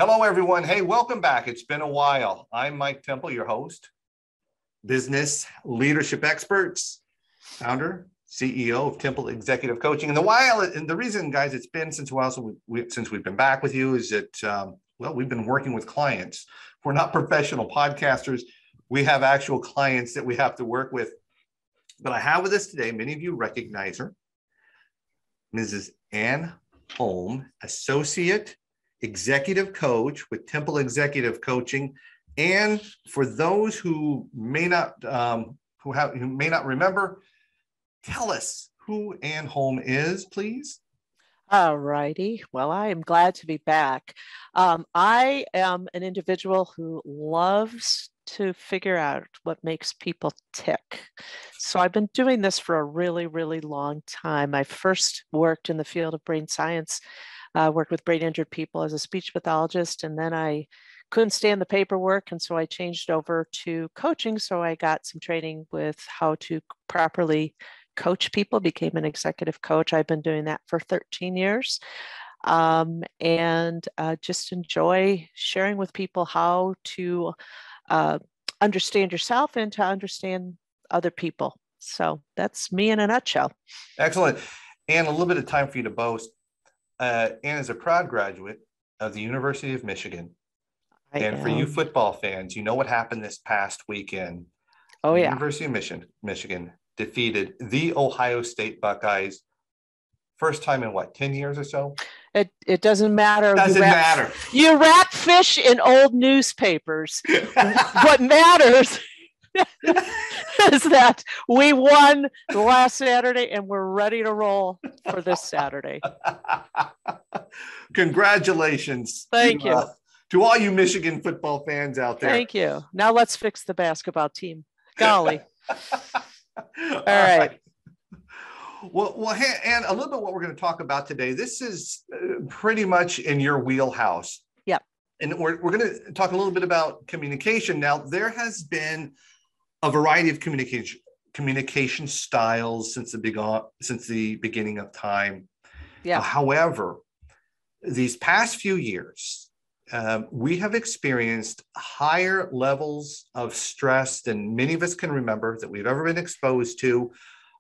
Hello, everyone. Hey, welcome back. It's been a while. I'm Mike Temple, your host, business leadership experts, founder, CEO of Temple Executive Coaching. And the reason, guys, it's been since a while since we've been back with you is that, we've been working with clients. We're not professional podcasters. We have actual clients that we have to work with. But I have with us today, many of you recognize her, Mrs. Ann Holm, Associate Executive Coach with Temple Executive Coaching. And for those who may not remember, tell us who Ann Holm is, please. All righty. Well, I am glad to be back. I am an individual who loves to figure out what makes people tick. So I've been doing this for a really, really long time. I first worked in the field of brain science, worked with brain injured people as a speech pathologist, and then I couldn't stand the paperwork, and so I changed over to coaching. So I got some training with how to properly coach people, became an executive coach. I've been doing that for 13 years, and just enjoy sharing with people how to understand yourself and to understand other people. So that's me in a nutshell. Excellent. And a little bit of time for you to boast. Ann is a proud graduate of the University of Michigan. For you football fans, you know what happened this past weekend. Oh, yeah. University of Michigan defeated the Ohio State Buckeyes. First time in 10 years or so? It doesn't matter. Doesn't matter. You wrap fish in old newspapers. What matters is that we won last Saturday and we're ready to roll for this Saturday. Congratulations. Thank you. To all you Michigan football fans out there. Thank you. Now let's fix the basketball team. Golly. All right. Well, Ann, a little bit what we're going to talk about today. This is pretty much in your wheelhouse. Yep. And we're going to talk a little bit about communication. Now, there has been a variety of communication styles since the beginning of time. Yeah. However, these past few years, we have experienced higher levels of stress than many of us can remember that we've ever been exposed to,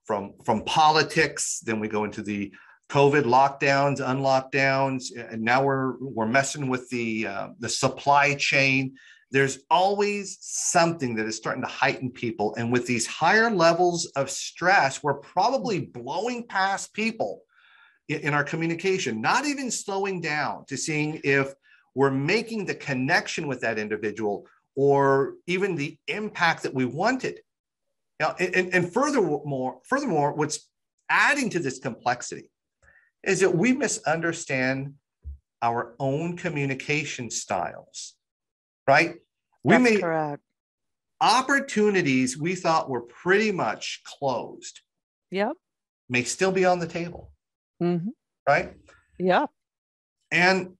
from politics. Then we go into the COVID lockdowns, unlockdowns, and now we're messing with the supply chain. There's always something that is starting to heighten people, and with these higher levels of stress, we're probably blowing past people in our communication, not even slowing down to seeing if we're making the connection with that individual or even the impact that we wanted. Now, and furthermore, what's adding to this complexity is that we misunderstand our own communication styles, right? That's correct. Opportunities we thought were pretty much closed. Yep. May still be on the table, right? Yeah. And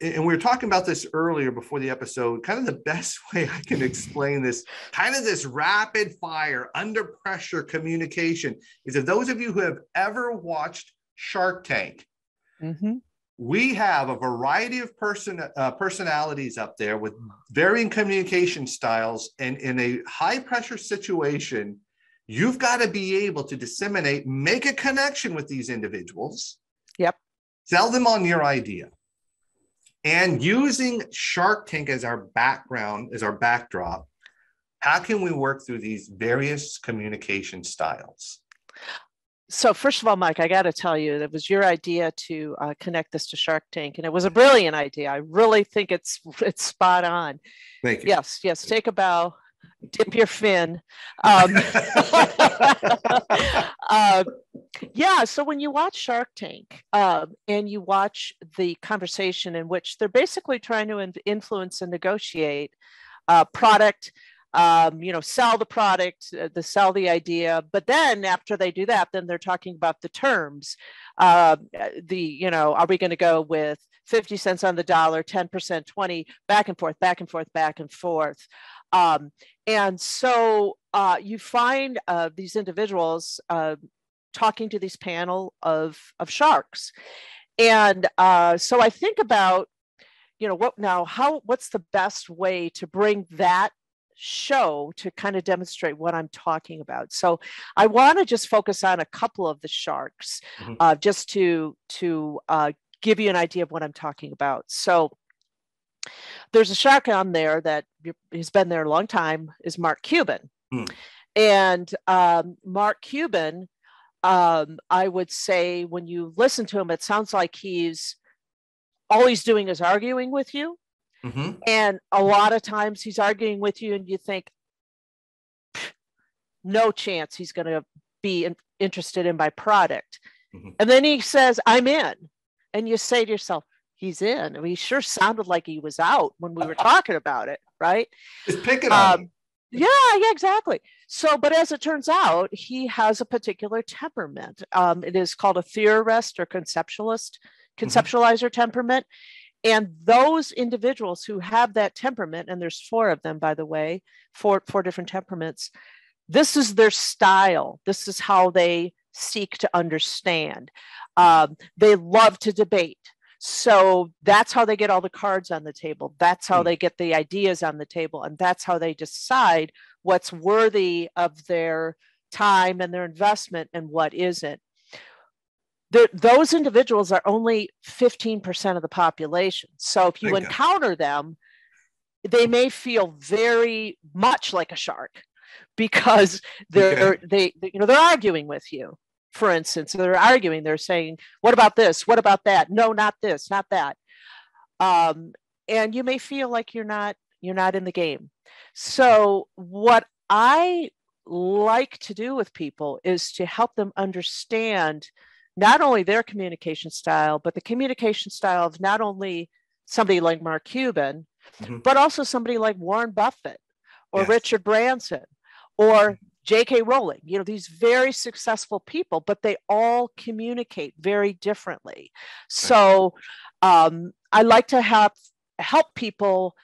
we were talking about this earlier before the episode, kind of the best way I can explain this, kind of this rapid fire, under pressure communication is that those of you who have ever watched Shark Tank, we have a variety of personalities up there with varying communication styles. And in a high pressure situation, you've got to be able to disseminate, make a connection with these individuals. Yep. Sell them on your idea. And using Shark Tank as our background, as our backdrop, how can we work through these various communication styles? So first of all, Mike, I got to tell you, it was your idea to connect this to Shark Tank, and it was a brilliant idea. I really think it's spot on. Thank you. Yes. Take a bow, dip your fin. So when you watch Shark Tank and you watch the conversation in which they're basically trying to influence and negotiate product, sell the product, sell the idea. But then after they do that, then they're talking about the terms. Are we going to go with 50 cents on the dollar, 10%, 20, back and forth, back and forth, back and forth. And so you find these individuals talking to this panel of sharks. And so I think about, what's the best way to bring that show to kind of demonstrate what I'm talking about? So I want to just focus on a couple of the sharks, just to give you an idea of what I'm talking about. So there's a shark on there that has been there a long time, is Mark Cuban. And Mark Cuban, I would say when you listen to him, it sounds like all he's doing is arguing with you. And a lot of times he's arguing with you and you think, no chance he's going to be interested in my product. And then he says, I'm in. And you say to yourself, he's in. I mean, he sure sounded like he was out when we were talking about it, right? Just pick it on. Yeah, exactly. So, but as it turns out, he has a particular temperament. It is called a theorist or conceptualizer temperament. And those individuals who have that temperament, and there's 4 of them, by the way, four different temperaments, this is their style. This is how they seek to understand. They love to debate. So that's how they get all the cards on the table. That's how they get the ideas on the table. And that's how they decide what's worthy of their time and their investment and what isn't. Those individuals are only 15% of the population. So if you encounter them, they may feel very much like a shark because they're arguing with you. For instance, they're arguing, they're saying, what about this? What about that? No, not this, not that. And you may feel like you're not in the game. So what I like to do with people is to help them understand not only their communication style, but the communication style of not only somebody like Mark Cuban, but also somebody like Warren Buffett or Richard Branson or J.K. Rowling, these very successful people, but they all communicate very differently. So I like to help people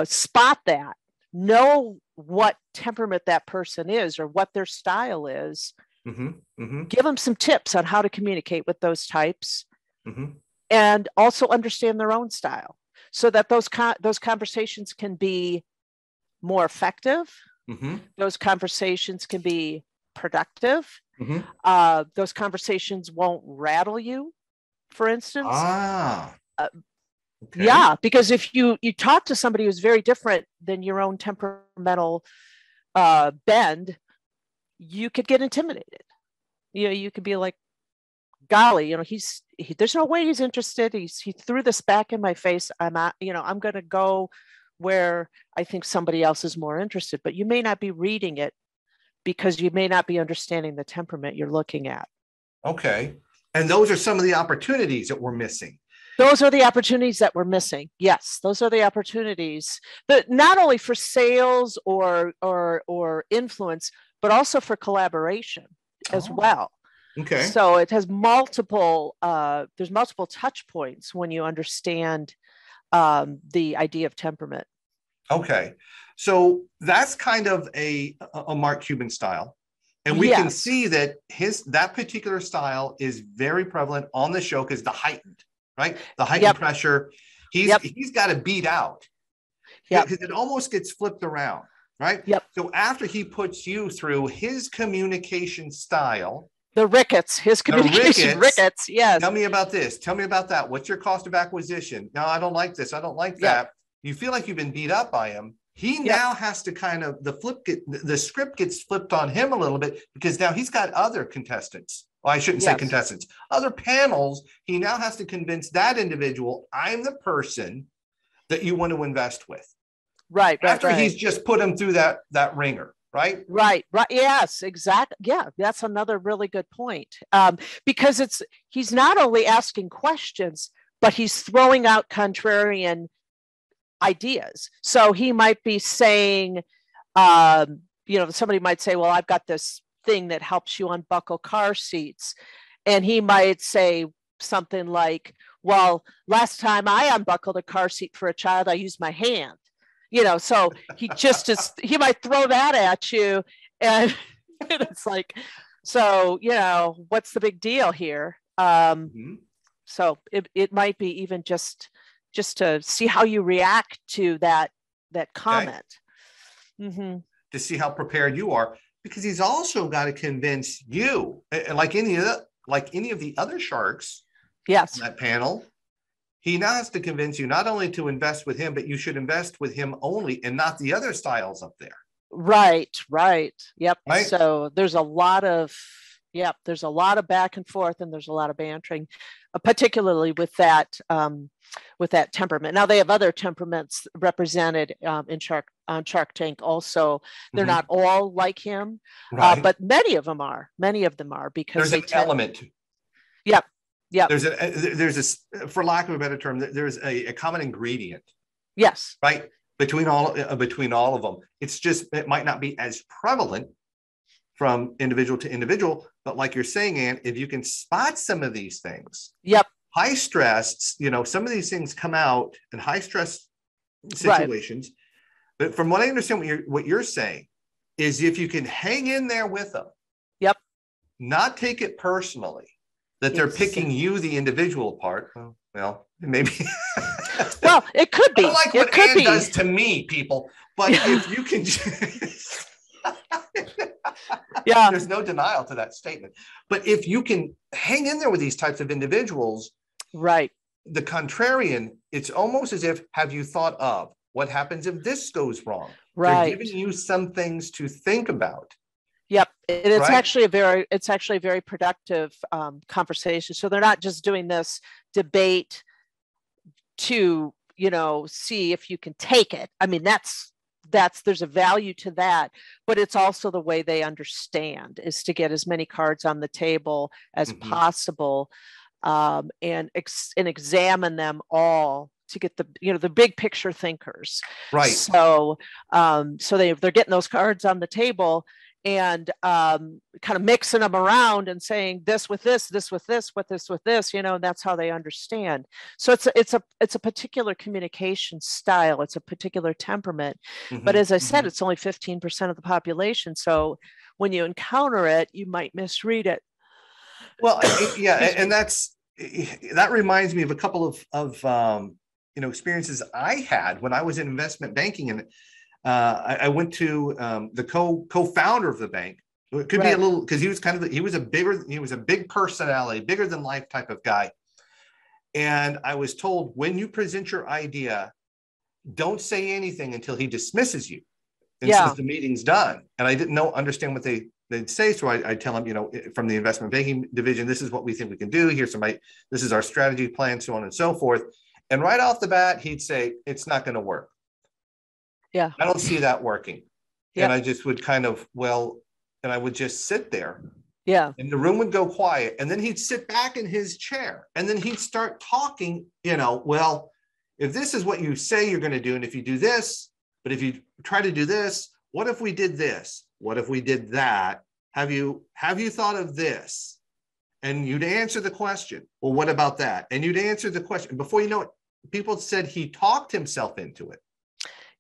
spot that, know what temperament that person is or what their style is. Give them some tips on how to communicate with those types, and also understand their own style so that those conversations can be more effective. Those conversations can be productive. Those conversations won't rattle you, for instance. Yeah, because if you talk to somebody who's very different than your own temperamental bend, you could get intimidated. You could be like, golly, there's no way he's interested. He threw this back in my face. I'm going to go where I think somebody else is more interested, but you may not be reading it because you may not be understanding the temperament you're looking at. Okay. And those are some of the opportunities that we're missing. Those are the opportunities that we're missing. Yes, those are the opportunities, but not only for sales or influence, but also for collaboration as well. Okay. So it has there's multiple touch points when you understand the idea of temperament. Okay. So that's kind of a Mark Cuban style. And we can see that that particular style is very prevalent on the show because the heightened pressure. He's got to beat out. Because it almost gets flipped around, right? So after he puts you through his communication style, his communication rickets. Yes. Tell me about this. Tell me about that. What's your cost of acquisition? No, I don't like this. I don't like that. You feel like you've been beat up by him. He now has to kind of the script gets flipped on him a little bit because now he's got other contestants. Well, I shouldn't say contestants, other panels. He now has to convince that individual, I'm the person that you want to invest with. Right. After he's just put him through that ringer. Right. Yes, exactly. Yeah, that's another really good point. Because he's not only asking questions, but he's throwing out contrarian ideas. So he might be saying, somebody might say, well, I've got this thing that helps you unbuckle car seats. And he might say something like, well, last time I unbuckled a car seat for a child, I used my hand. So he might throw that at you. And it's like, so, what's the big deal here? So it might be even just see how you react to that comment. Okay. Mm-hmm. To see how prepared you are, because he's also got to convince you, like any of the other sharks, yes, on that panel. He now has to convince you not only to invest with him, but you should invest with him only and not the other styles up there. Right. Yep. Right. So there's a lot of back and forth, and there's a lot of bantering, particularly with that temperament. Now they have other temperaments represented on Shark Tank. Also, they're not all like him, right. But many of them are because there's an element. Yep. There's a, for lack of a better term, there's a common ingredient. Yes. Right. Between all of them. It might not be as prevalent from individual to individual, but like you're saying, Ann, if you can spot some of these things. Yep. High stress, some of these things come out in high stress situations. Right. But from what I understand, what you're saying is if you can hang in there with them. Yep. Not take it personally that they're picking you, the individual, apart. Well, maybe. Well, it could be. I don't like what Ann does to me, people. But if you can, yeah, there's no denial to that statement. But if you can hang in there with these types of individuals, right? The contrarian, it's almost as if, have you thought of what happens if this goes wrong? Right. They're giving you some things to think about. Yep, it's actually a very productive conversation. So they're not just doing this debate to see if you can take it. I mean, there's a value to that, but it's also the way they understand is to get as many cards on the table as possible, and examine them all to get the big picture thinkers. Right. So they're getting those cards on the table and kind of mixing them around and saying this with this with this, and that's how they understand. So it's a particular communication style. It's a particular temperament. But as I said, it's only 15% of the population. So when you encounter it, you might misread it. Well, yeah. And that reminds me of a couple of experiences I had when I was in investment banking. And I went to the co-founder of the bank. It could be a little, because he was a big personality, bigger than life type of guy. And I was told, when you present your idea, don't say anything until he dismisses you and says the meeting's done. And I didn't understand what they'd say. So I tell him, from the investment banking division, this is what we think we can do. This is our strategy plan, so on and so forth. And right off the bat, he'd say, it's not going to work. Yeah. I don't see that working. Yep. And I just would and I would just sit there. Yeah. And the room would go quiet. And then he'd sit back in his chair and then he'd start talking, well, if this is what you say you're going to do, and if you do this, but if you try to do this, what if we did this? What if we did that? Have you thought of this? And you'd answer the question. Well, what about that? And you'd answer the question. Before you know it, people said he talked himself into it.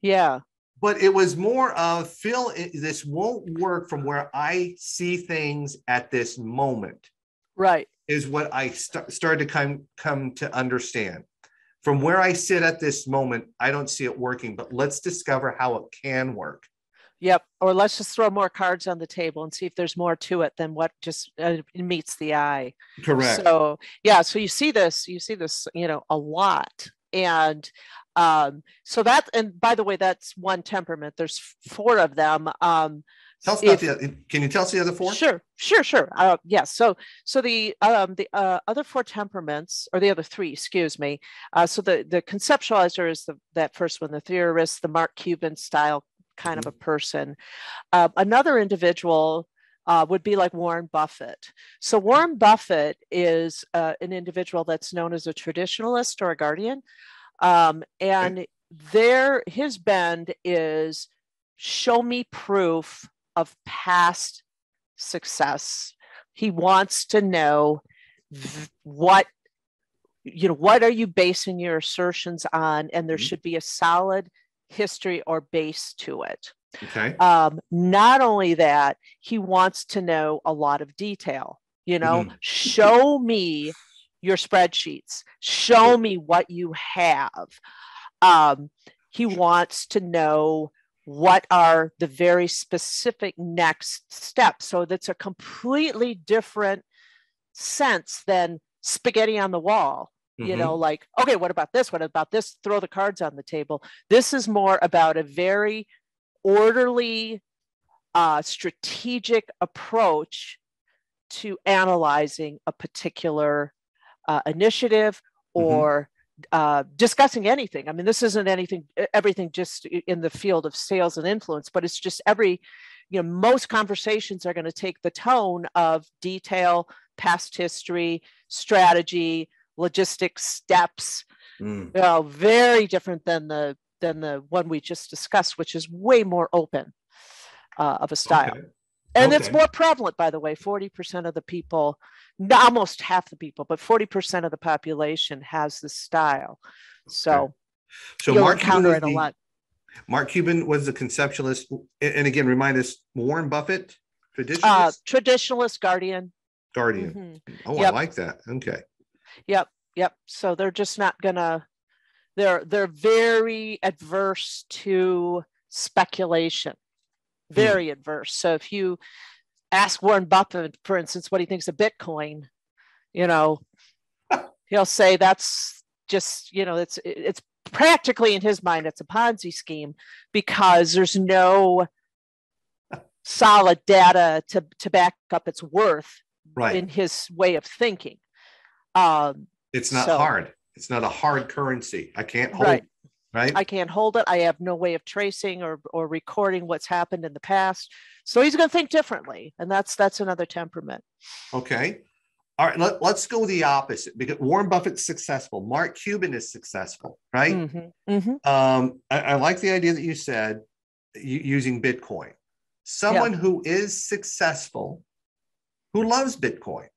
Yeah. But it was more of, Phil, this won't work from where I see things at this moment. Right. Is what I started to come to understand. From where I sit at this moment, I don't see it working, but let's discover how it can work. Yep. Or let's just throw more cards on the table and see if there's more to it than what just meets the eye. Correct. So, yeah. So you see this, a lot. And so that, and by the way, that's one temperament. There's 4 of them. Tell us about can you tell us the other 4? Sure. Yes. So the other 4 temperaments, or the other 3, excuse me. So the conceptualizer is that first one, the theorist, the Mark Cuban style kind of a person. Another individual would be like Warren Buffett. So Warren Buffett is an individual that's known as a traditionalist or a guardian. And his bend is show me proof of past success. He wants to know what are you basing your assertions on? And there should be a solid history or base to it. Okay. Not only that, he wants to know a lot of detail. Show me your spreadsheets. Show me what you have. He wants to know what are the very specific next steps. So that's a completely different sense than spaghetti on the wall. You know, like, okay, what about this? What about this? Throw the cards on the table. This is more about a very orderly, strategic approach to analyzing a particular initiative or discussing anything. I mean, this isn't everything just in the field of sales and influence, but it's just most conversations are going to take the tone of detail, past history, strategy, logistics, steps. Very different than the one we just discussed, which is way more open of a style. Okay. And it's more prevalent, by the way. 40% of the people, almost half the people, but 40% of the population has this style. So you'll encounter it a lot. Mark Cuban was the conceptualist. And again, remind us, Warren Buffett, traditionalist? Traditionalist, Guardian. Oh, yep. I like that. Okay. Yep. So they're just not gonna, they're very adverse to speculation. Very adverse. So if you ask Warren Buffett, for instance, what he thinks of Bitcoin, he'll say that's just, it's practically in his mind, it's a Ponzi scheme because there's no solid data to back up its worth in his way of thinking. It's not hard. It's not a hard currency. I can't hold it. Right. I can't hold it. I have no way of tracing or recording what's happened in the past. So he's going to think differently. And that's another temperament. Okay. All right. Let's go the opposite, because Warren Buffett's successful. Mark Cuban is successful. Right. I like the idea that you said using Bitcoin. Someone who is successful, who loves Bitcoin.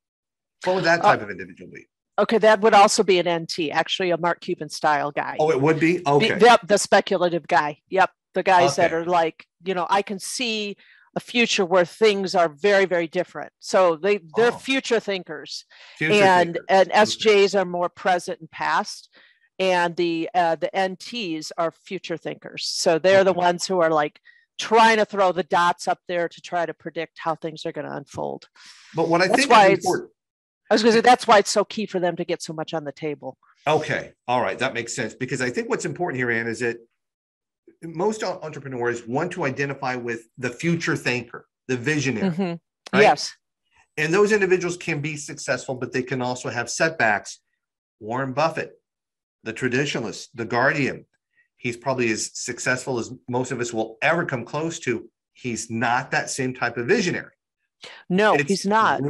What would that type of individual be? Okay, that would also be an NT, actually a Mark Cuban style guy. Oh, it would be? Okay. The speculative guy. Yep. The guys that are like, I can see a future where things are very, very different. So they're future thinkers. And SJs are more present and past. And the NTs are future thinkers. So they're the ones who are like trying to throw the dots up there to try to predict how things are going to unfold. But what I think is important. I was going to say, that's why it's so key for them to get so much on the table. Okay. All right. That makes sense. Because I think what's important here, Ann, is that most entrepreneurs want to identify with the future thinker, the visionary. Right? Yes. And those individuals can be successful, but they can also have setbacks. Warren Buffett, the traditionalist, the guardian, he's probably as successful as most of us will ever come close to. He's not that same type of visionary. No, he's not.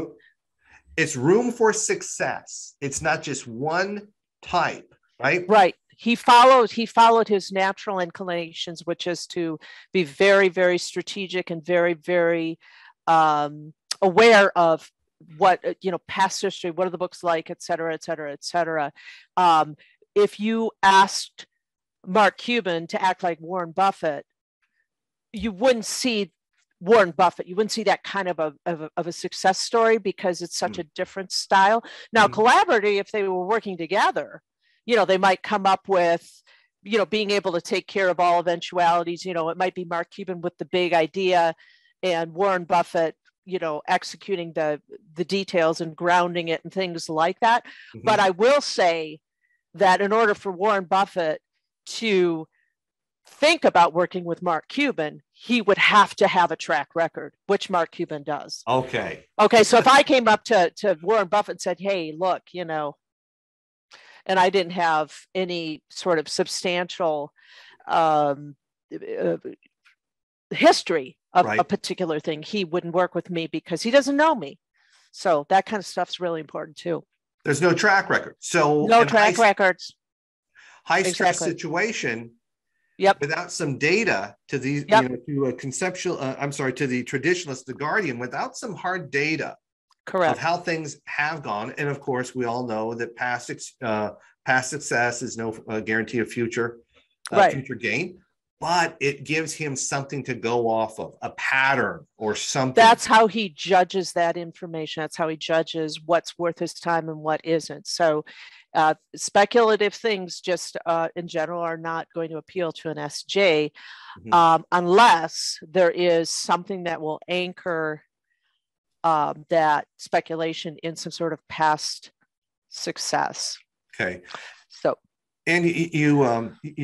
It's room for success. It's not just one type, right? Right. He followed his natural inclinations, which is to be very, very strategic and very, very aware of what, past history, what are the books like, et cetera, et cetera, et cetera. If you asked Mark Cuban to act like Warren Buffett, you wouldn't see Warren Buffett. You wouldn't see that kind of a success story because it's such a different style. Now, collaboratively, if they were working together, they might come up with, being able to take care of all eventualities. It might be Mark Cuban with the big idea and Warren Buffett, executing the details and grounding it and things like that. But I will say that in order for Warren Buffett to think about working with Mark Cuban, he would have to have a track record, which Mark Cuban does. Okay. So if I came up to Warren Buffett and said, hey, look, and I didn't have any sort of substantial history of a particular thing, he wouldn't work with me because he doesn't know me. So that kind of stuff's really important too. There's no track record. So no track records. High stress situation. Without some data to the to a conceptual, to the traditionalist, the guardian, without some hard data, of how things have gone, and of course we all know that past success is no guarantee of future gain. but it gives him something to go off of, a pattern or something. That's how he judges that information. That's how he judges what's worth his time and what isn't. So speculative things just in general are not going to appeal to an SJ unless there is something that will anchor that speculation in some sort of past success. Okay. So, and you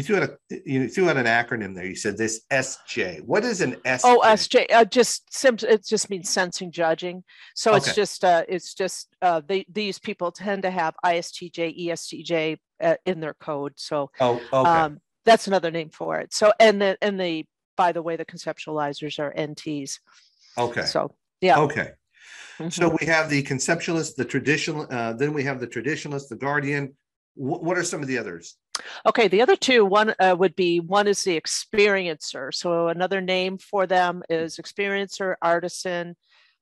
threw out an acronym there. You said this SJ. What is an SJ? Oh, SJ. It just means sensing judging. So okay. These people tend to have ISTJ, ESTJ in their code. So okay. That's another name for it. So and the by the way, the conceptualizers are NTs. Okay. So yeah. Okay. Mm-hmm. So we have the conceptualist, the traditional, then we have the traditionalist, the guardian. What are some of the others? Okay, the other two, one is the experiencer. So another name for them is experiencer, artisan,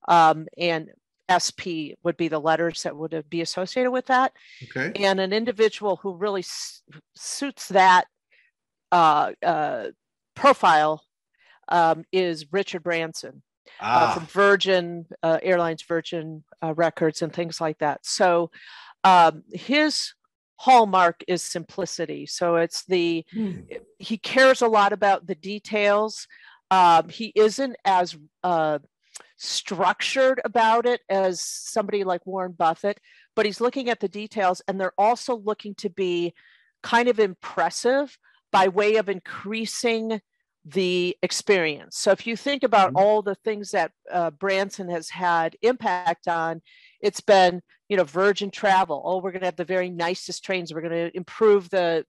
and SP would be the letters that would be associated with that. Okay. And an individual who really suits that profile is Richard Branson. From Virgin Airlines, Virgin Records, and things like that. So his hallmark is simplicity. So it's he cares a lot about the details. He isn't as structured about it as somebody like Warren Buffett, but he's looking at the details, and they're also looking to be kind of impressive by way of increasing the experience. So if you think about all the things that Branson has had impact on, it's been, Virgin Travel. Oh, we're going to have the very nicest trains. We're going to improve the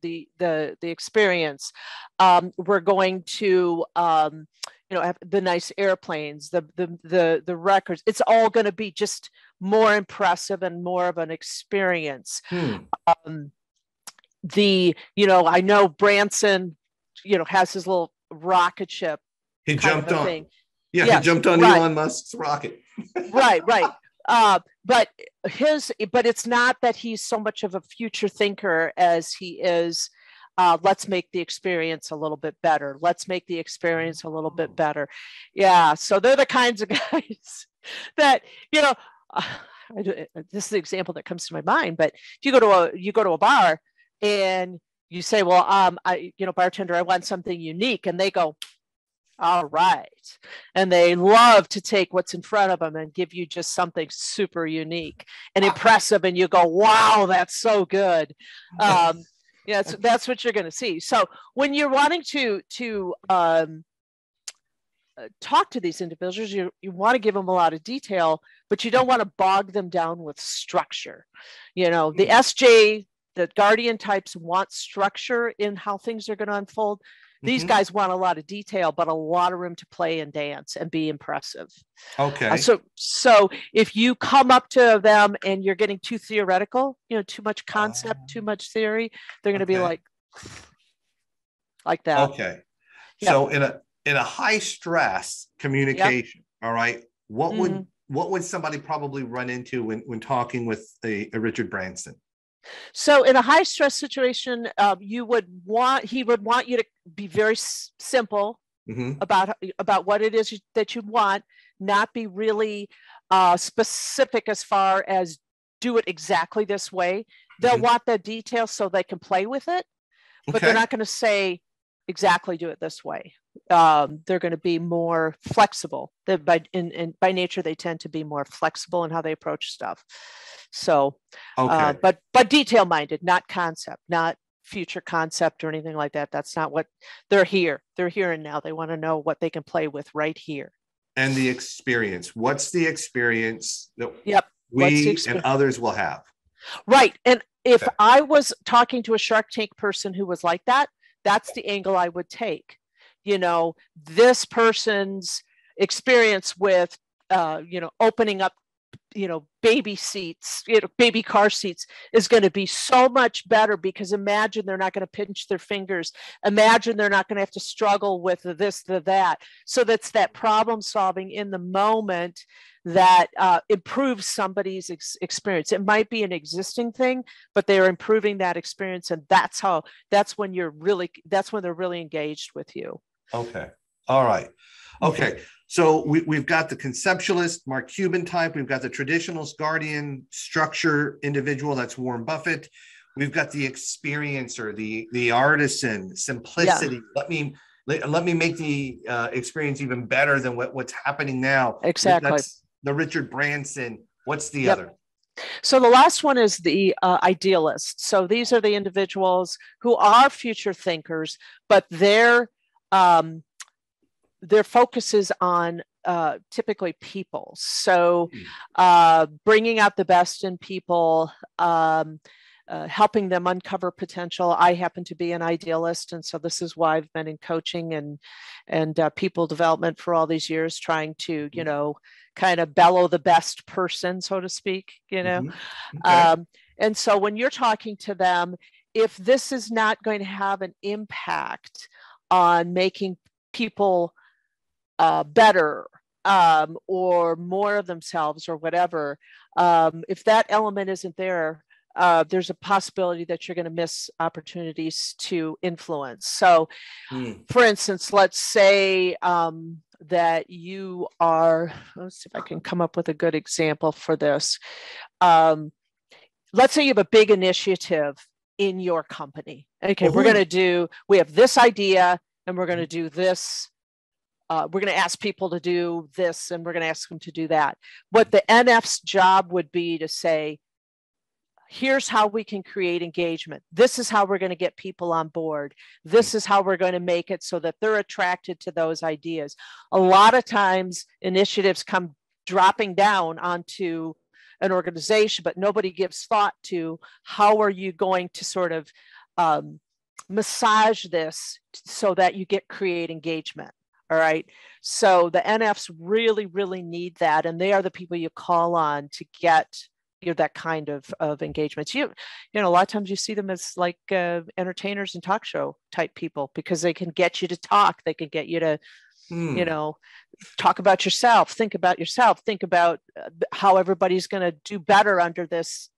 experience. We're going to, have the nice airplanes, the records. It's all going to be just more impressive and more of an experience. I know Branson, has his little rocket ship. He jumped on. Thing. Yeah, yes, he jumped on Elon Musk's rocket. right. But it's not that he's so much of a future thinker as he is. Let's make the experience a little bit better. Let's make the experience a little bit better. Yeah. So they're the kinds of guys that this is the example that comes to my mind. But if you go to a bar and you say, well, bartender, I want something unique. And they go, all right. And they love to take what's in front of them and give you just something super unique and impressive. And you go, wow, that's so good. That's what you're going to see. So when you're wanting to talk to these individuals, you want to give them a lot of detail, but you don't want to bog them down with structure. The SJ, the guardian types want structure in how things are going to unfold. These guys want a lot of detail, but a lot of room to play and dance and be impressive. Okay. So if you come up to them and you're getting too theoretical, too much concept, too much theory, they're going to be like that. Okay. Yeah. So in a high stress communication, all right, what would somebody probably run into when talking with a Richard Branson? So in a high stress situation, he would want you to be very simple about what it is that you want, not be really specific as far as do it exactly this way. They'll want the details so they can play with it, but they're not going to say exactly do it this way. They're going to be more flexible. By nature, they tend to be more flexible in how they approach stuff. So, but detail minded, not concept, not future concept or anything like that. That's not what they're here. They're here and now. They want to know what they can play with right here. And the experience. What's the experience that we and others will have? Right. And if I was talking to a Shark Tank person who was like that, that's the angle I would take. This person's experience with, opening up baby seats, baby car seats is going to be so much better, because imagine they're not going to pinch their fingers. Imagine they're not going to have to struggle with this, that. So that's that problem solving in the moment that improves somebody's experience. It might be an existing thing, but they're improving that experience. And that's when they're really engaged with you. Okay. All right. Okay. So we've got the conceptualist, Mark Cuban type. We've got the traditionalist, guardian, structure individual. That's Warren Buffett. We've got the experiencer, the artisan, simplicity. Yeah. Let me make the experience even better than what's happening now. Exactly. That's the Richard Branson. What's the other? So the last one is the idealist. So these are the individuals who are future thinkers, but their focus is on typically people. So bringing out the best in people, helping them uncover potential. I happen to be an idealist, and so this is why I've been in coaching and people development for all these years, trying to kind of bellow the best person, so to speak. Okay. And so when you're talking to them, if this is not going to have an impact on making people better or more of themselves or whatever, if that element isn't there, there's a possibility that you're going to miss opportunities to influence. So for instance, let's say that you are, let's see if I can come up with a good example for this. Let's say you have a big initiative in your company. Okay, we have this idea and we're going to do this. We're going to ask people to do this and we're going to ask them to do that. What the NF's job would be to say, here's how we can create engagement. This is how we're going to get people on board. This is how we're going to make it so that they're attracted to those ideas. A lot of times initiatives come dropping down onto an organization, but nobody gives thought to how are you going to sort of massage this so that you create engagement. All right. So the NFs really, really need that. And they are the people you call on to get that kind of engagements. A lot of times you see them as like entertainers and talk show type people, because they can get you to talk. They can get you to, talk about yourself, think about how everybody's going to do better under this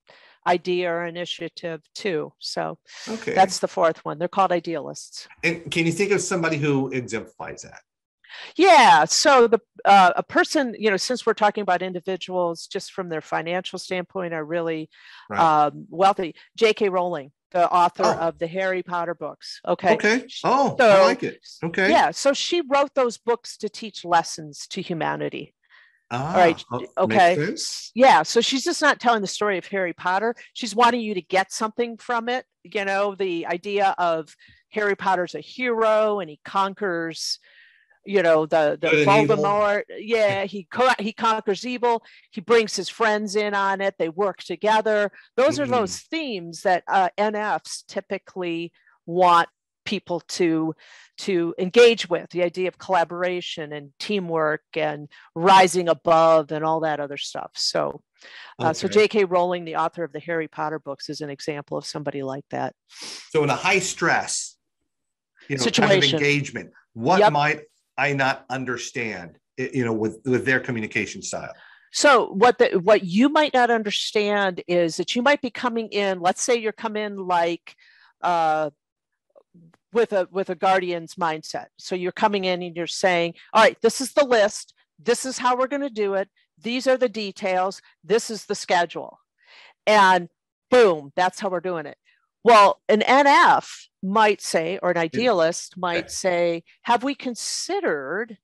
idea or initiative too. So that's the fourth one. They're called idealists. And can you think of somebody who exemplifies that? Yeah. So a person, since we're talking about individuals just from their financial standpoint are really wealthy, J.K. Rowling, the author of the Harry Potter books. Okay. Oh, so, I like it. Okay. Yeah. So she wrote those books to teach lessons to humanity. All right. Okay. Yeah. So she's just not telling the story of Harry Potter. She's wanting you to get something from it. The idea of Harry Potter's a hero and he conquers the Voldemort. Yeah, he conquers evil. He brings his friends in on it. They work together. Those are those themes that NFs typically want people to engage with. The idea of collaboration and teamwork and rising above and all that other stuff. So, so J.K. Rowling, the author of the Harry Potter books, is an example of somebody like that. So in a high stress situation, kind of engagement, what might I not understand, with their communication style? So what you might not understand is that you might be coming in, let's say you're coming in like with a guardian's mindset. So you're coming in and you're saying, all right, this is the list. This is how we're going to do it. These are the details. This is the schedule. And boom, that's how we're doing it. Well, an NF might say, or an idealist might say, have we considered,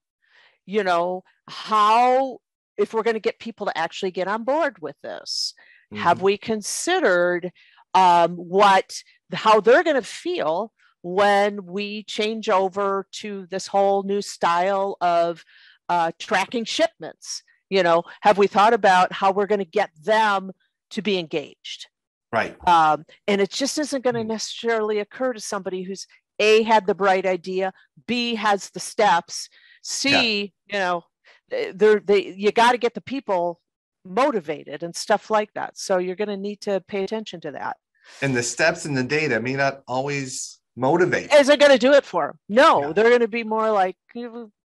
how, if we're going to get people to actually get on board with this, have we considered how they're going to feel when we change over to this whole new style of tracking shipments? Have we thought about how we're going to get them to be engaged? Right. And it just isn't going to necessarily occur to somebody who's A, had the bright idea, B, has the steps, C, you got to get the people motivated and stuff like that. So you're going to need to pay attention to that. And the steps and the data may not always motivate. Is it going to do it for them? No, Yeah. they're going to be more like,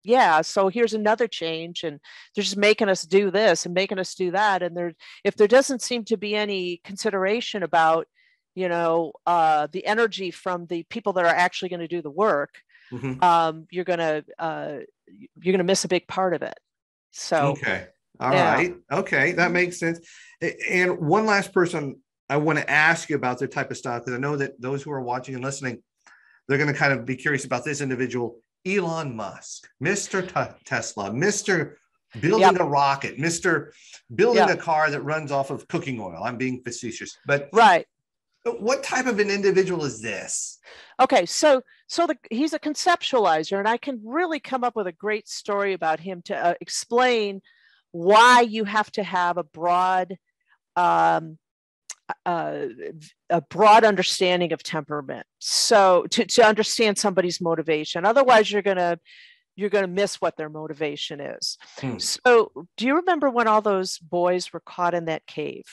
yeah, so here's another change, and they're just making us do this and making us do that. And if there doesn't seem to be any consideration about, the energy from the people that are actually going to do the work, you're going to miss a big part of it. So, okay. All right. Okay. That makes sense. And one last person I want to ask you about their type of style, because I know that those who are watching and listening, they're going to kind of be curious about this individual, Elon Musk, Mr. Tesla, Mr. Building a rocket, Mr. Building a car that runs off of cooking oil. I'm being facetious, but right. What type of an individual is this? Okay, so he's a conceptualizer, and I can really come up with a great story about him to explain why you have to have a broad understanding of temperament. So to understand somebody's motivation, otherwise you're gonna miss what their motivation is. So do you remember when all those boys were caught in that cave?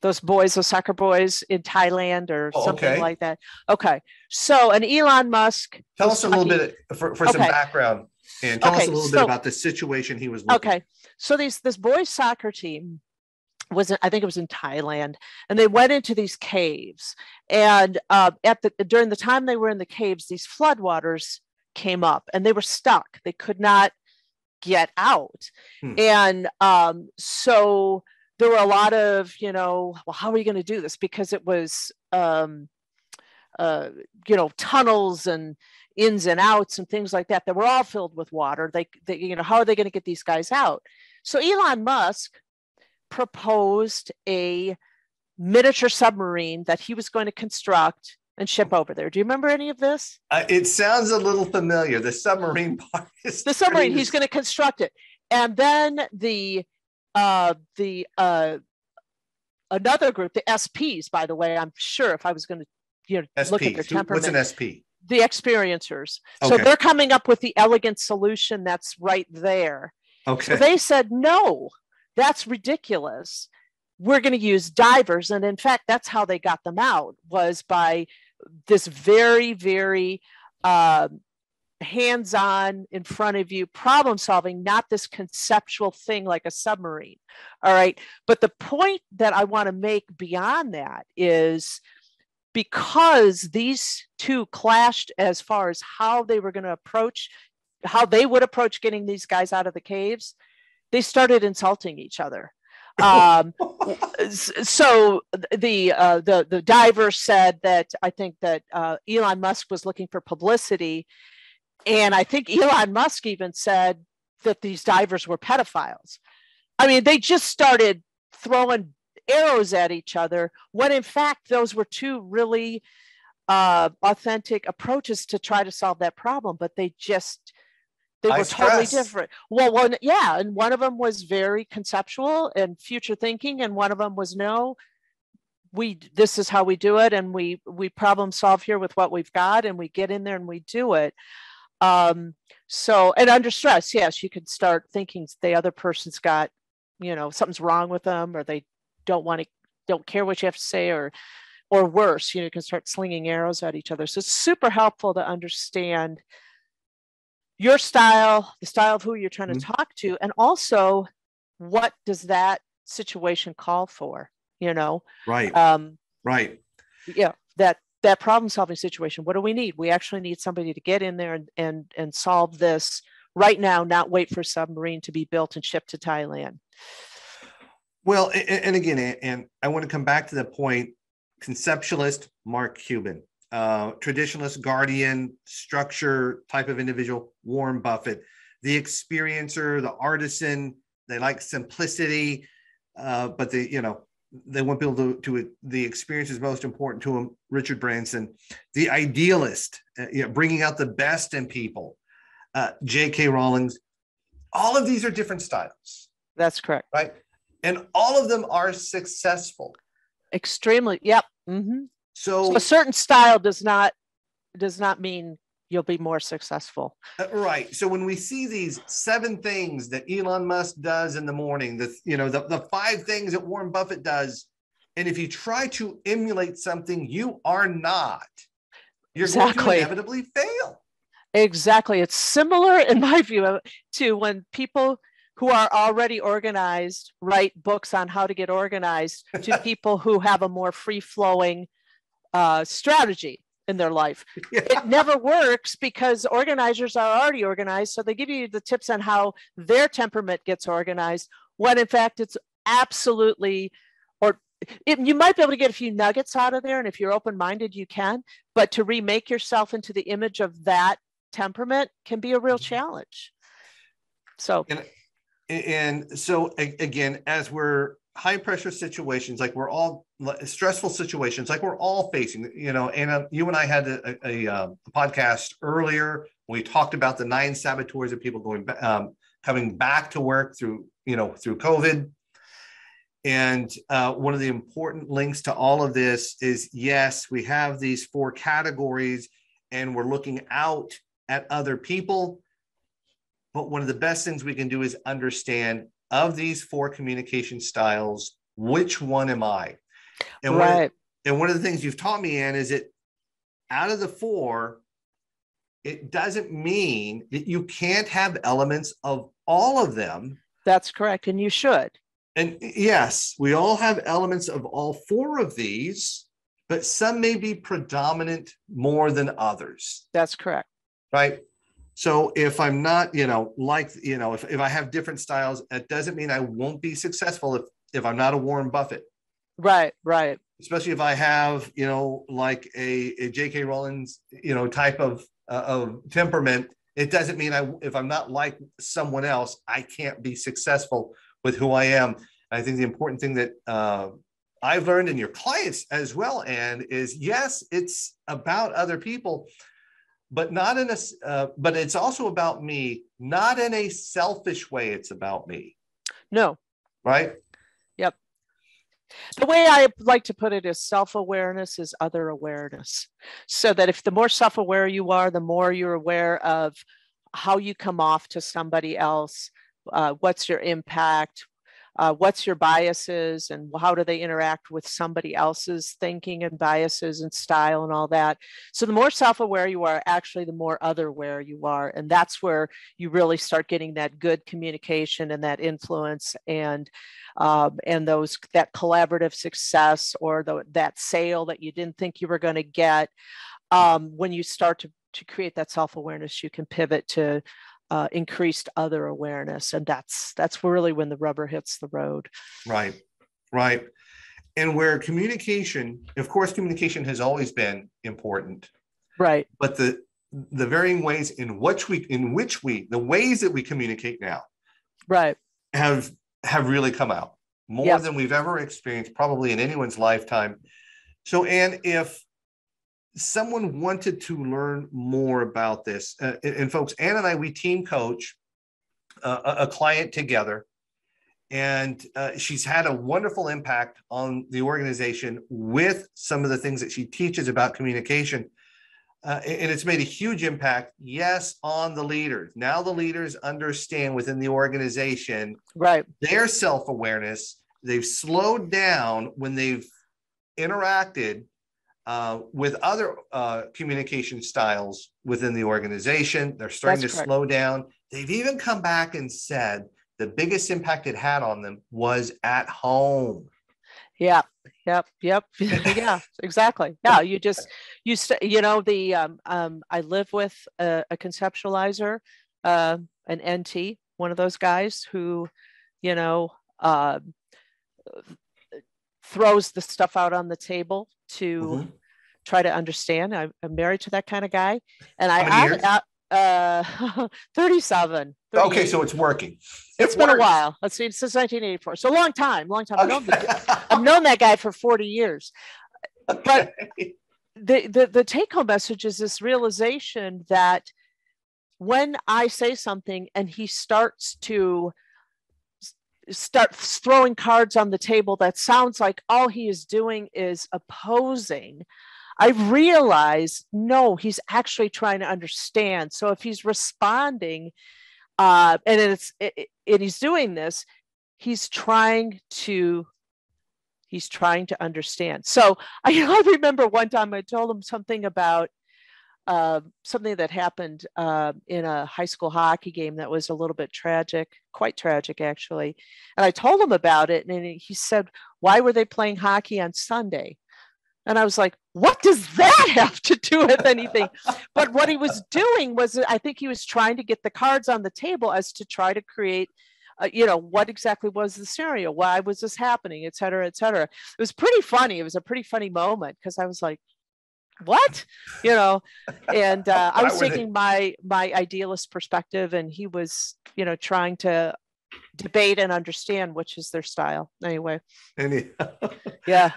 Those soccer boys in Thailand or something like that. Okay. So, and Elon Musk. Tell us a little bit for some background, and tell us a little bit about the situation he was looking. Okay. So this boys soccer team I think it was in Thailand, and they went into these caves, and during the time they were in the caves, these floodwaters came up and they were stuck. They could not get out. And so there were a lot of, well, how are you going to do this? Because it was, tunnels and ins and outs and things like that were all filled with water. They how are they going to get these guys out? So Elon Musk proposed a miniature submarine that he was going to construct and ship over there. Do you remember any of this? It sounds a little familiar. The submarine part is the submarine. He's going to construct it, and then another group, the SPs, by the way, I'm sure if I was going to look at their temperament. What's an SP? The experiencers. Okay. So they're coming up with the elegant solution that's right there. Okay. So they said, no, that's ridiculous. We're going to use divers. And in fact, that's how they got them out, was by this very, very hands-on, in front of you, problem solving, not this conceptual thing like a submarine. All right. But the point that I want to make beyond that is, because these two clashed as far as how they would approach getting these guys out of the caves, they started insulting each other. So the diver said that, I think that Elon Musk was looking for publicity. And I think Elon Musk even said that these divers were pedophiles. I mean, they just started throwing arrows at each other, when in fact those were two really authentic approaches to try to solve that problem, but they were totally different. Well, and one of them was very conceptual and future thinking, and one of them was, no, this is how we do it, and we problem solve here with what we've got, and we get in there and we do it. So, and under stress, yes, you could start thinking the other person's got, something's wrong with them, or they don't care what you have to say, or worse, you can start slinging arrows at each other. So it's super helpful to understand your style, the style of who you're trying to talk to, and also what does that situation call for, Right. Right. Yeah. That problem solving situation. What do we need? We actually need somebody to get in there and solve this right now, not wait for a submarine to be built and shipped to Thailand. Well, and again, and I want to come back to the point, conceptualist Mark Cuban, traditionalist, guardian, structure type of individual, Warren Buffett, the experiencer, the artisan, they like simplicity, but they want people to the experience is most important to them, Richard Branson, the idealist, bringing out the best in people, J.K. Rowling. All of these are different styles. That's correct. Right. And all of them are successful. Extremely. Yep. Mm-hmm. So a certain style does not mean you'll be more successful. Right. So when we see these 7 things that Elon Musk does in the morning, the 5 things that Warren Buffett does, and if you try to emulate something you're going to inevitably fail. Exactly. It's similar, in my view, to when people who are already organized write books on how to get organized to people who have a more free-flowing strategy in their life. Yeah. It never works because organizers are already organized. So they give you the tips on how their temperament gets organized, when in fact it's absolutely, you might be able to get a few nuggets out of there. And if you're open-minded, you can, but to remake yourself into the image of that temperament can be a real challenge. So, and so again, as we're high pressure situations, like we're all stressful situations, like we're all facing, Anna, you and I had a podcast earlier. We talked about the 9 saboteurs of people coming back to work through COVID. And one of the important links to all of this is, yes, we have these 4 categories and we're looking out at other people. But one of the best things we can do is understand, of these 4 communication styles, which one am I? And right. One of the things you've taught me, Ann, is that out of the 4, it doesn't mean that you can't have elements of all of them. That's correct. And you should. And yes, we all have elements of all 4 of these, but some may be predominant more than others. That's correct. Right. So if I'm not, if I have different styles, it doesn't mean I won't be successful if I'm not a Warren Buffett. Right. Especially if I have, like a J.K. Rowling's, type of temperament. It doesn't mean if I'm not like someone else, I can't be successful with who I am. I think the important thing that I've learned, and your clients as well, Ann, is yes, it's about other people, but not in but it's also about me, not in a selfish way. It's about me. No. Right? Yep. The way I like to put it is self-awareness is other awareness. So that if the more self-aware you are, the more you're aware of how you come off to somebody else, what's your impact, what's your biases, and how do they interact with somebody else's thinking and biases and style and all that. So the more self-aware you are, actually, the more other-aware you are. And that's where you really start getting that good communication and that influence and that collaborative success, or that sale that you didn't think you were going to get. When you start to create that self-awareness, you can pivot to increased other awareness. And that's really when the rubber hits the road. Right. And where communication, of course, communication has always been important. Right. But the varying ways in which the ways that we communicate now, right, have really come out more than we've ever experienced, probably in anyone's lifetime. So, Ann, if someone wanted to learn more about this, and folks, Ann and I, we team coach a client together, and she's had a wonderful impact on the organization with some of the things that she teaches about communication. And it's made a huge impact, yes, on the leaders. Now the leaders understand within the organization, right, their self-awareness. They've slowed down when they've interacted with other communication styles within the organization. They're starting to slow down. They've even come back and said the biggest impact it had on them was at home. Yeah. Yep. Yeah, exactly. Yeah. I live with a conceptualizer, an NT, one of those guys who, throws the stuff out on the table to try to understand. I'm married to that kind of guy. And I 37. Okay, so it's working. It's been a while. Let's see, since 1984. So long time. Okay. I've known that guy for 40 years. But the take-home message is this realization that when I say something and he starts throwing cards on the table that sounds like all he is doing is opposing, I realized, no, he's actually trying to understand. So if he's responding, and he's doing this, he's trying to understand. So I remember one time I told him something about something that happened in a high school hockey game that was a little bit tragic, quite tragic actually. And I told him about it, and he said, "Why were they playing hockey on Sunday?" And I was like, "What does that have to do with anything?" But what he was doing was, I think he was trying to get the cards on the table as to try to create, what exactly was the scenario? Why was this happening? Et cetera, et cetera. It was pretty funny. It was a pretty funny moment because I was like, what? And I was taking my idealist perspective, and he was, trying to debate and understand, which is their style anyway. Yeah.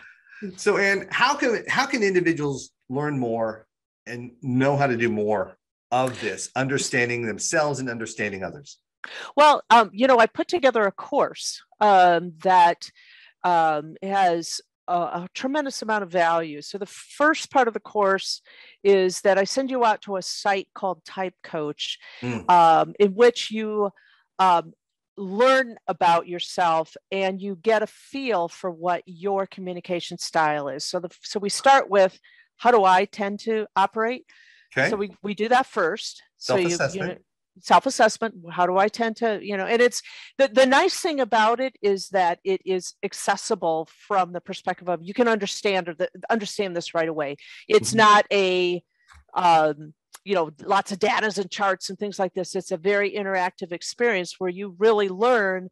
So, Anne, how can individuals learn more and know how to do more of this, understanding themselves and understanding others? Well, I put together a course that has a tremendous amount of value. So the first part of the course is that I send you out to a site called Type Coach, in which you learn about yourself and you get a feel for what your communication style is. So we start with, how do I tend to operate? Okay. So we do that first. Self-assessment. Self-assessment. How do I tend to, and it's the nice thing about it is that it is accessible from the perspective of, you can understand this right away. It's not a, lots of data and charts and things like this. It's a very interactive experience where you really learn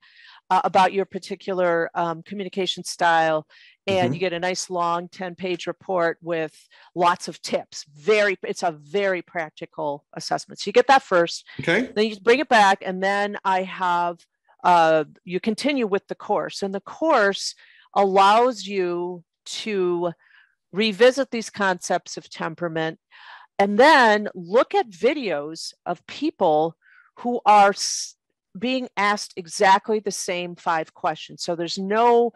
about your particular communication style, and you get a nice long 10-page report with lots of tips. It's a very practical assessment. So you get that first. Okay. Then you bring it back, and then I have you continue with the course, and the course allows you to revisit these concepts of temperament, and then look at videos of people who are being asked exactly the same 5 questions. So there's no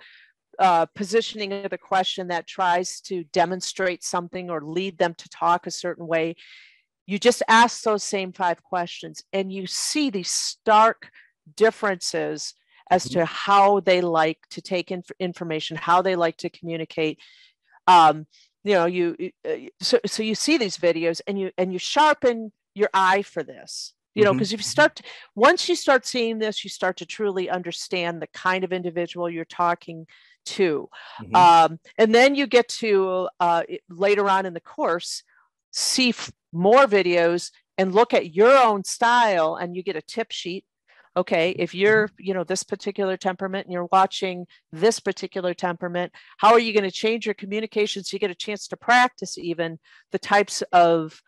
positioning of the question that tries to demonstrate something or lead them to talk a certain way. You just ask those same 5 questions, and you see these stark differences as to how they like to take information, how they like to communicate. So you see these videos, and you sharpen your eye for this. Because once you start seeing this, you start to truly understand the kind of individual you're talking to. And then you get to later on in the course, see more videos and look at your own style, and you get a tip sheet. Okay, if you're, this particular temperament and you're watching this particular temperament, how are you going to change your communication so you get a chance to practice even the types of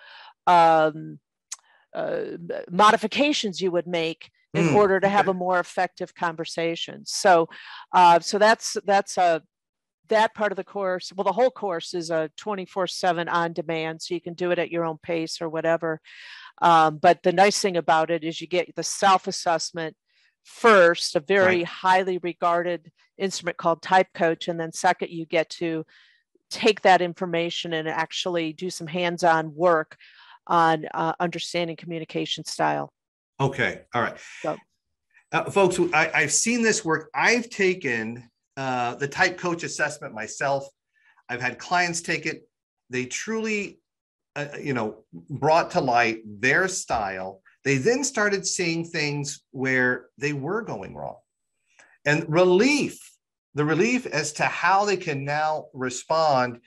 modifications you would make in order to have a more effective conversation. So that's that part of the course. Well, the whole course is a 24/7 on demand, so you can do it at your own pace or whatever. But the nice thing about it is you get the self-assessment first, a very highly regarded instrument called Type Coach. And then second, you get to take that information and actually do some hands-on work on understanding communication style. Okay. All right. So, folks, I've seen this work. I've taken the Type Coach assessment myself. I've had clients take it. They truly, brought to light their style. They then started seeing things where they were going wrong. And the relief as to how they can now respond.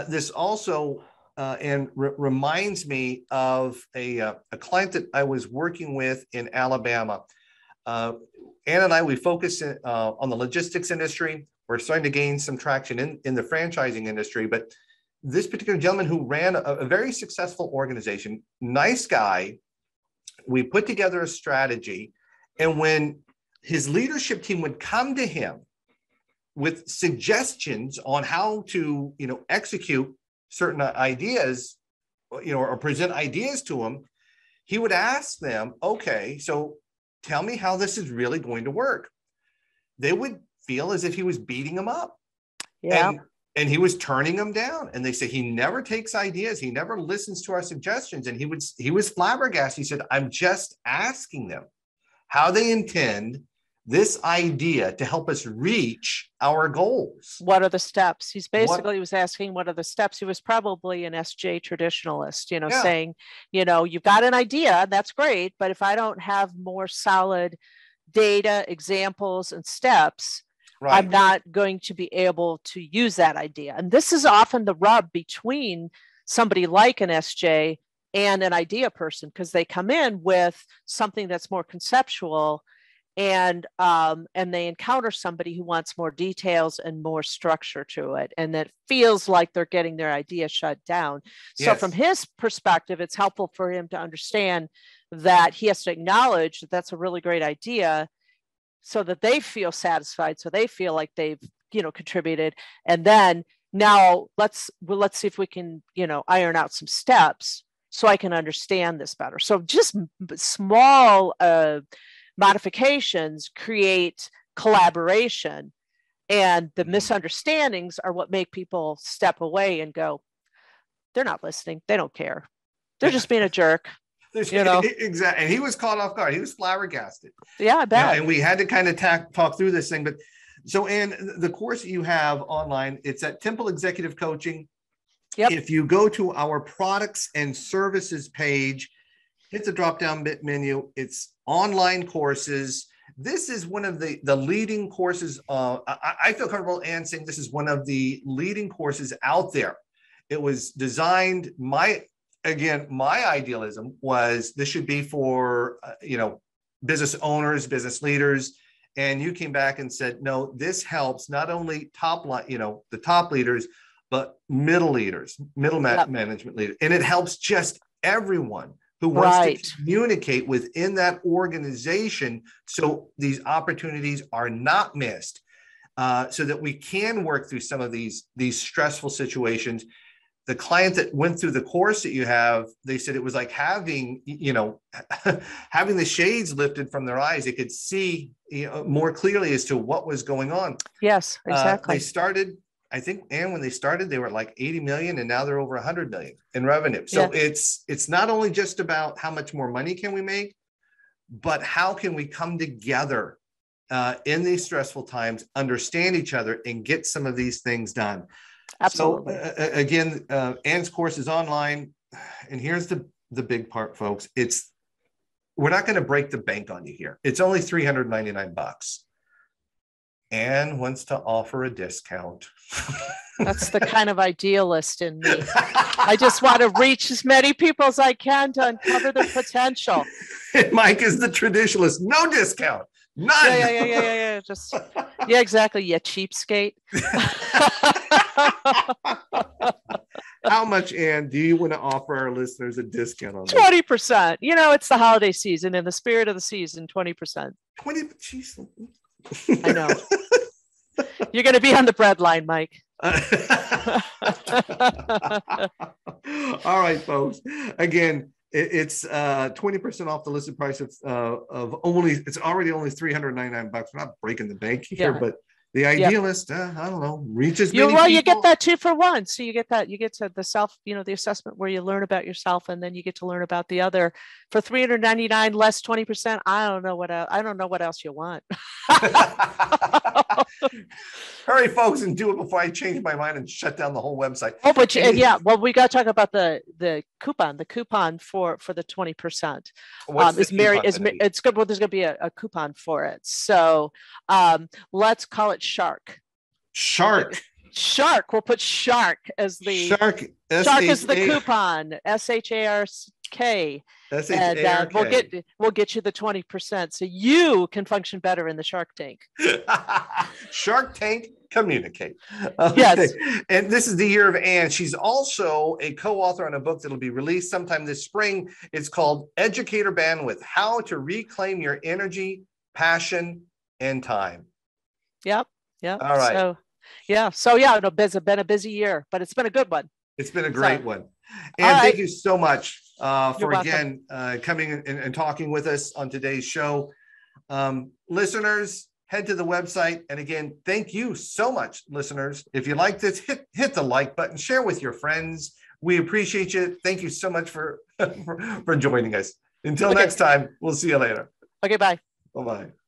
This also reminds me of a client that I was working with in Alabama. Ann and I, we focus on the logistics industry. We're starting to gain some traction in the franchising industry. But this particular gentleman who ran a very successful organization, nice guy, we put together a strategy. And when his leadership team would come to him with suggestions on how to, execute certain ideas, or present ideas to him, he would ask them, okay, so tell me how this is really going to work. They would feel as if he was beating them up. Yeah. And And he was turning them down. And they say he never takes ideas. He never listens to our suggestions. And he was flabbergasted. He said, I'm just asking them how they intend this idea to help us reach our goals. What are the steps? He was asking, what are the steps? He was probably an SJ traditionalist, saying, you've got an idea, that's great, but if I don't have more solid data, examples, and steps, I'm not going to be able to use that idea. And this is often the rub between somebody like an SJ and an idea person, because they come in with something that's more conceptual, and they encounter somebody who wants more details and more structure to it, and that feels like they're getting their idea shut down. So from his perspective, it's helpful for him to understand that he has to acknowledge that that's a really great idea, so that they feel satisfied, so they feel like they've contributed. And then now let's see if we can iron out some steps so I can understand this better. So just small modifications create collaboration, and the misunderstandings are what make people step away and go, they're not listening, they don't care, they're just being a jerk. Exactly. And he was caught off guard. He was flabbergasted. Yeah, I bet. And we had to kind of talk through this thing. But so, Ann, the course that you have online, it's at Temple Executive Coaching. Yep. If you go to our products and services page, hit the drop-down menu. It's online courses. This is one of the leading courses. I feel comfortable, Ann, saying this is one of the leading courses out there. It was designed, my idealism was this should be for, business owners, business leaders. And you came back and said, no, this helps not only the top leaders, but middle leaders, management leaders. And it helps just everyone who wants to communicate within that organization, so these opportunities are not missed, so that we can work through some of these stressful situations. The client that went through the course that you have, they said it was like having having the shades lifted from their eyes. They could see more clearly as to what was going on. Yes, exactly. They started, I think, and when they started, they were like 80 million, and now they're over 100 million in revenue. So it's not only just about how much more money can we make, but how can we come together in these stressful times, understand each other, and get some of these things done. Absolutely. So again, Ann's course is online, and here's the big part, folks. We're not going to break the bank on you here. It's only $399. Ann wants to offer a discount. That's the kind of idealist in me. I just want to reach as many people as I can to uncover their potential. And Mike is the traditionalist. No discount. None. Yeah. Exactly. Yeah, cheapskate. How much, Ann, do you want to offer our listeners a discount on 20%. It's the holiday season. In the spirit of the season, 20%. 20. Geez. I know. You're going to be on the bread line, Mike. All right, folks. Again, it's 20% off the listed price of it's already only $399. We're not breaking the bank here, but the idealist, I don't know, reaches many people. You get that 2 for 1. So you get to the self, the assessment where you learn about yourself, and then you get to learn about the other for $399 less 20%. I don't know what else you want. Hurry, folks, and do it before I change my mind and shut down the whole website. Oh, but well, we got to talk about the coupon for the 20%. It's good. Well, there's going to be a coupon for it. So let's call it Shark. We'll put Shark as the Shark is the coupon. SHARK. And we'll get you the 20%, so you can function better in the Shark Tank. Shark Tank, communicate. Okay. Yes. And this is the year of Ann. She's also a co-author on a book that'll be released sometime this spring. It's called Educator Bandwidth: How to Reclaim Your Energy, Passion, and Time. Yep. All right. It's been a busy year, but it's been a good one. It's been a great one. And thank you so much for again coming and talking with us on today's show. Listeners, head to the website. And again, thank you so much, listeners. If you like this, hit the like button, share with your friends. We appreciate you. Thank you so much for joining us. Until next time, we'll see you later. Okay, bye. Bye-bye.